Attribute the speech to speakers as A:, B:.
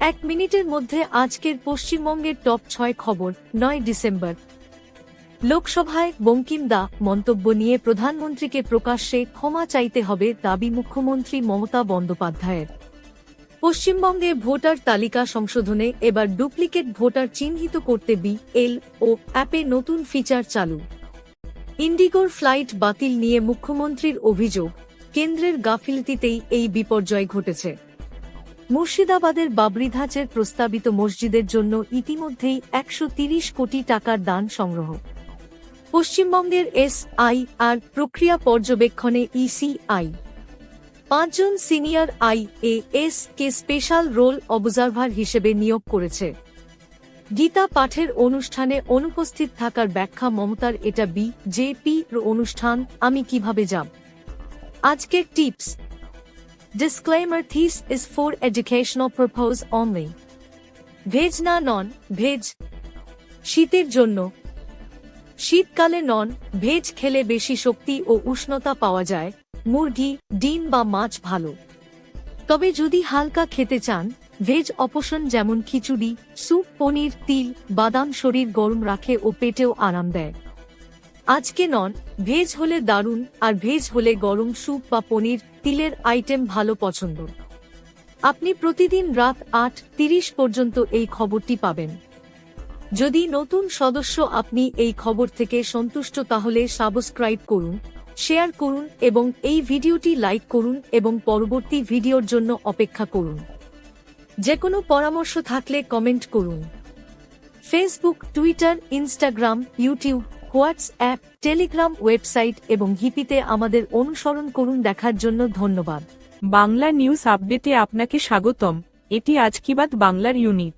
A: এক মিনিটের মধ্যে আজকের পশ্চিমবঙ্গের টপ ৬ খবর। ৯ ডিসেম্বর। লোকসভায় বঙ্কিম দা মন্তব্য নিয়ে প্রধানমন্ত্রীকে প্রকাশ্যে ক্ষমা চাইতে হবে দাবি মুখ্যমন্ত্রী মমতা বন্দ্যোপাধ্যায়ের। পশ্চিমবঙ্গে ভোটার তালিকা সংশোধনে এবার ডুপ্লিকেট ভোটার চিহ্নিত করতে BLO অ্যাপে নতুন ফিচার চালু। ইন্ডিগোর ফ্লাইট বাতিল নিয়ে মুখ্যমন্ত্রীর অভিযোগ, কেন্দ্রের গাফিলতিতেই এই বিপর্যয় ঘটেছে। মুর্শিদাবাদের বাবরি ধাঁচের প্রস্তাবিত মসজিদের জন্য ইতিমধ্যেই ১৩০ কোটি টাকার দান সংগ্রহ। পশ্চিমবঙ্গের SIR প্রক্রিয়া পর্যবেক্ষণে ECI ৫ জন সিনিয়র IAS কে স্পেশাল রোল অবজারভার হিসেবে নিয়োগ করেছে। গীতা পাঠের অনুষ্ঠানে অনুপস্থিত থাকার ব্যাখ্যা মমতার, এটা BJPর অনুষ্ঠান, আমি কিভাবে যাব। আজকের tips. Disclaimer: This is for educational purpose only. Veg না নন ভেজ। শীতের জন্য। শীতকালে নন ভেজ খেলে বেশি শক্তি ও উষ্ণতা পাওয়া যায়। মুরগি, ডিম বা মাছ ভালো, তবে যদি হালকা খেতে চান ভেজ অপশন যেমন খিচুড়ি, স্যুপ, পনির, তিল, বাদাম শরীর গরম রাখে ও পেটেও আরাম দেয়। আজকে নন ভেজ হলে দারুণ, আর ভেজ হলে গরম স্যুপ বা পনির, তিলের আইটেম ভালো পছন্দ। আপনি প্রতিদিন রাত ৮:৩০ পর্যন্ত এই খবরটি পাবেন। যদি নতুন সদস্য আপনি এই খবর থেকে সন্তুষ্ট তাহলে সাবস্ক্রাইব করুন, শেয়ার করুন এবং এই ভিডিওটি লাইক করুন এবং পরবর্তী ভিডিওর জন্য অপেক্ষা করুন। যেকোনো পরামর্শ থাকলে কমেন্ট করুন। Facebook, Twitter, Instagram, YouTube, WhatsApp, Telegram, website এবং হিপিতে আমাদের অনুসরণ করুন। দেখার জন্য ধন্যবাদ।
B: বাংলা নিউজ আপডেটে আপনাকে স্বাগতম। এটি আজ কি বাত বাংলার ইউনিট।